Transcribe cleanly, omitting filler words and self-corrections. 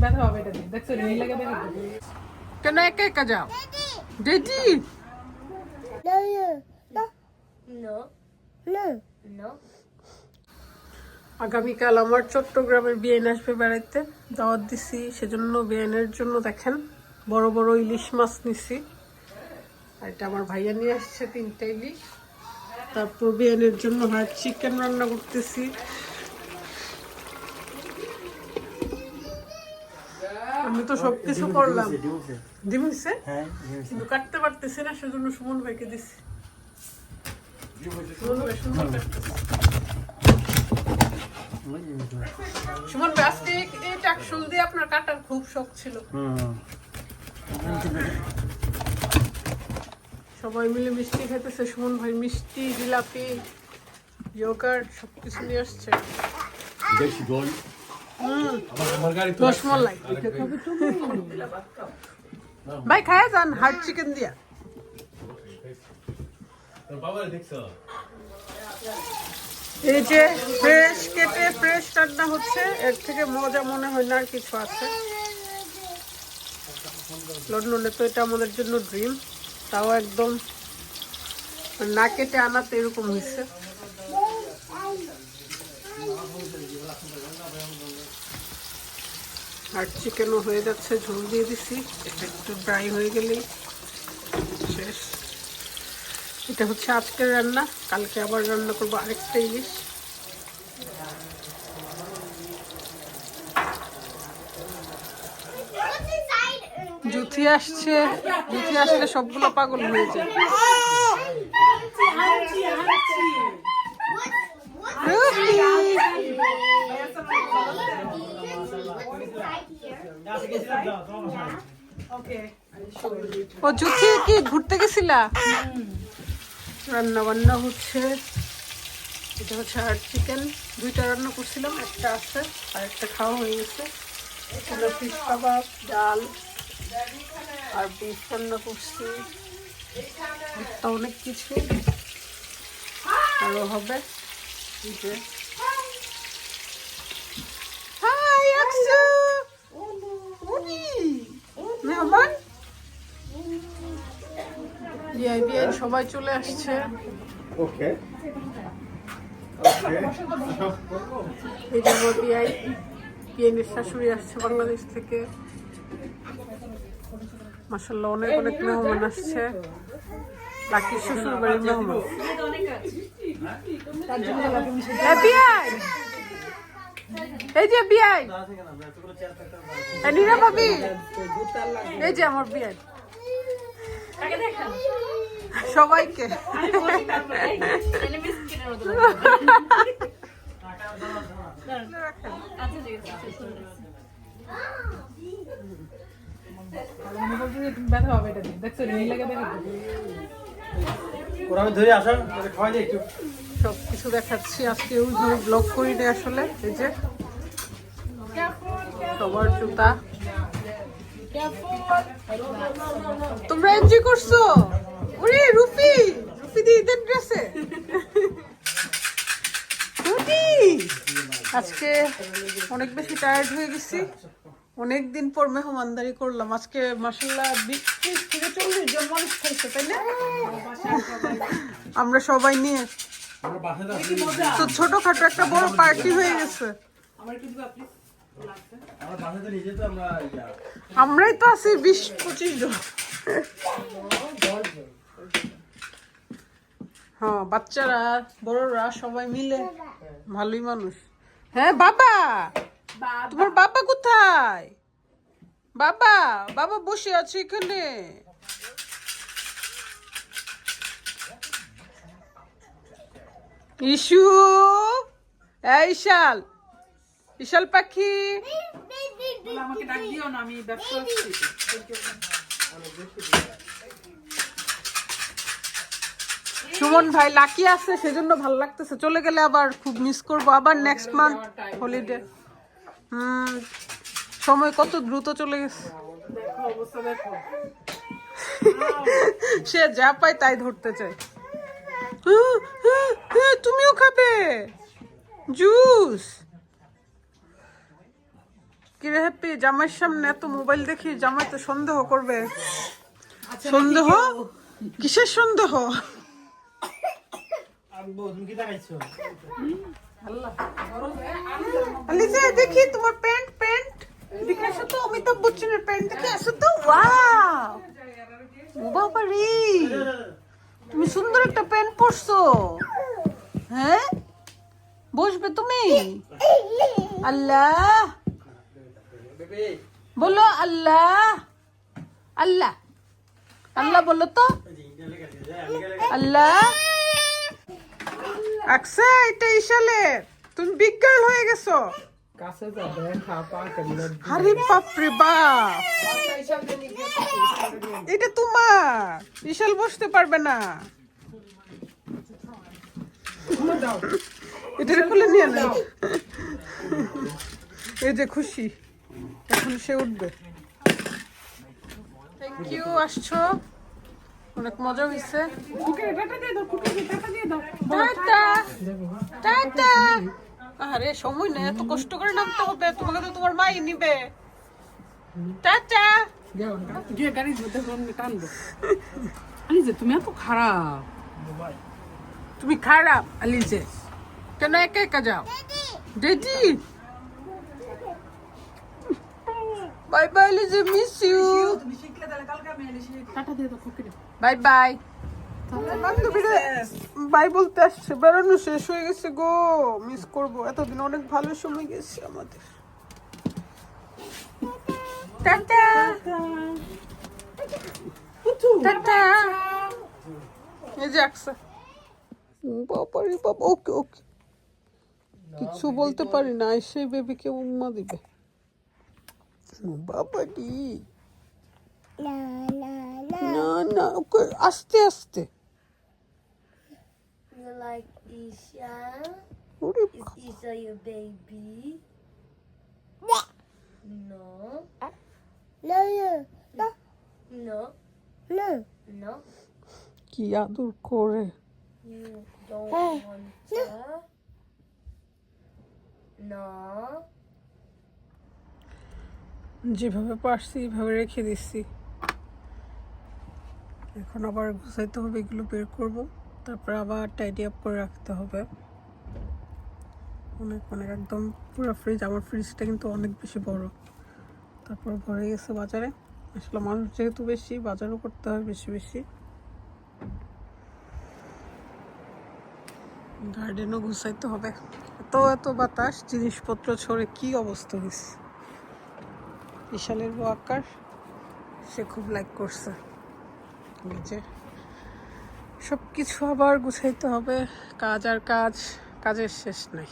ব্যথা হবে এটা দেখছো রে লাগে দেখো কেন একা একা যাও ডেডি আগামীকাল আমার চট্টগ্রামের বিয়েন আসবে বেড়াইতে দাওয়াত দিছি সেজন্য বিয়েনের জন্য দেখেন বড় বড় ইলিশ মাছ নিছি আর এটা আমার ভাইয়া নিয়ে আসছে 3টা ইলিশ তারপর বিয়েনের জন্য হয় চিকেন রান্না করতেছি আমি তো সবকিছু করলাম ডিম হইছে কিন্তু কাটতে পারতেছি না সেজন্য সুমন ভাইকে দিছি সুমন ভাই আজকে এই টাকশুল দিয়ে আপনার কাটার খুব শখ ছিল সবাই মিলে মিষ্টি খেতেছে সুমন ভাই মিষ্টি জিলাপি ইয়োগার্ট সবকিছু নিয়ে আসছে রসমালাই ভাই খায় যান হার্ড চিকেন দিয়া এই যে ফ্রেশ কেটে ফ্রেশ রান্না হচ্ছে এর থেকে মজা মনে হয় না আর কিছু আছে লন্ডনে তো এটা আমাদের জন্য ড্রিম তাও একদম না কেটে আনাতে এরকম হয়েছে আর চিকেনও হয়ে যাচ্ছে ঝোল দিয়ে দিছি এটা একটু ড্রাই হয়ে গেলেই শেষ এটা হচ্ছে আজকের রান্না কালকে আবার রান্না করবো আরেকটা ইলিশ জুথি আসছে জুথি আসলে সবগুলো পাগল হয়ে যায় ও জুথি কি ঘুরতে গেছিলা রান্না বান্না হচ্ছে এটা হচ্ছে আর চিকেন 2টা রান্না করছিলাম একটা আছে আর একটা খাওয়া হয়ে গেছে এখানে ফিশ কাবাব ডাল আর বিফ রান্না করছি অনেক কিছু আরো হবে মেহমান সবাই চলে আসছে এই যে বিয়েনের শাশুড়ি আসছে বাংলাদেশ থেকে মাশাআল্লাহ অনেক অনেক মেহমান আসছে লাকি শ্বশুর বাড়ির মেহমান এই যে বিয়াই নীরা ভাবি এই যে আমার বিয়াই সবাইকে ব্যথা হবে এটা দেখছো রে লাগে দেখো ধরে আসা খাওয়া যায় একটু সবকিছু দেখাচ্ছি আজকে ওইভাবে ব্লগ করি না আসলে এই যে সবার জুতা তোমরা এনজয় করছো ওরে রুফি রুফি দি ঈদের ড্রেসে আজকে অনেক বেশি টায়ার্ড হয়ে গেছি অনেকদিন পর মেহমানদারি করলাম আজকে মাশাআল্লাহ 20 থেকে 40 জন মানুষ খাইছে তাই না আমরা সবাই নিয়ে তো ছোটখাটো একটা বড় পার্টি হয়ে গেছে আমরাই তো আছি 20-25 জন হ্যাঁ বাচ্চারা বড়রা সবাই মিলে ভালোই মানুষ হ্যাঁ বাবা তোমার বাবা কোথায় বাবা বাবা বসে আছে এখানে ইশু ঈশাল ঈশাল পাখি আমাকে ডাক দিও না আমি ব্যস্ত আছি সুমন ভাই লাকি আছে সেজন্য ভালো লাগতেছে চলে গেলে আবার খুব মিস করব আবার নেক্সট মান্থ হলিডে সময় কত দ্রুত চলে গেছে দেখো অবস্থা দেখো সে যা পায় তাই ধরতে চায় তুমিও খাবে জুস কিরে হ্যাপি, জামাইয়ের সামনে এত মোবাইল দেখি জামাই তো সন্দেহ করবে। সন্দেহ? কিসের সন্দেহ? আব্বু তুমি কি দেখাইছো? আলিজা দেখি তোমার প্যান্ট দেখে আসো তো, অমিতাভ বচ্চনের প্যান্ট দেখে আসো তো। ওয়াও, ও বাবা রে, তুমি সুন্দর একটা প্যান্ট পরছো। হ্যাঁ, বসবে তুমি? আল্লাহ বেবি বলো, আল্লাহ আল্লাহ আল্লাহ বলো তো, আল্লাহ। আকসা, এটা ইশালে, তুমি বিগ গার্ল হয়ে গেছো। কাছে যাবে খাপা কেমনে? আরে বাপ রে বাপ, এটা তোমার, ইশাল বসতে পারবে না। এটা খুলে নিয়ে নাও। এই যে খুশি, এখন সে উঠবে। থ্যাংক ইউ, আসছো, অনেক মজা হয়েছে। Tata tata. আরে সময় নেই, এত কষ্ট করে নামতে হবে, তোমাকে তো তোমার মাই নিবে। টাটা। গিয়ে গাড়ির মধ্যে টানবো। আলিজে তুমি এত খারাপ। তুমি খারাপ আলিজে, কেন একা একা যাও? ডেডি বাই বাই আলিজে, মিস ইউ। টাটা দিয়ে দাও খুকি। Bye bye. বান্ধবীরা বাই বলতে আসছে, বেড়ানো শেষ হয়ে গেছে গো, মিস করবো, এতদিন অনেক ভালো সময় গেছে আমাদের। Tata tata. এই যে আকসা, বাবা রে বাবা, ওকে ওকে, কিছু বলতে পারি না, সেই বেবিকে উম্মা দিবে। বাবা দি, না না, ওকে আস্তে আস্তে। You like Isha? ওরে Is Isha your baby? No. No. No. কি আদর করে। You don't want to? No. যেভাবে পারছি এইভাবে রেখে দিচ্ছি, এখন আবার গুছাইতে হবে, এগুলো বের করব, তারপর আবার টাইডি আপ করে রাখতে হবে। অনেক অনেক একদম পুরো ফ্রিজ, আমার ফ্রিজটা কিন্তু অনেক বেশি বড়, তারপর ভরে গেছে বাজারে। আসলে মানুষ যেহেতু বেশি, বাজারও করতে হয় বেশি বেশি। গার্ডেনও গুছাইতে হবে, এত এত বাতাস, জিনিসপত্র ছড়ে কি অবস্থা হয়েছে। বিশালের ওয়াকার, সে খুব লাইক করছে। যে সব কিছু আবার গুছাইতে হবে, কাজ আর কাজ, কাজের শেষ নাই।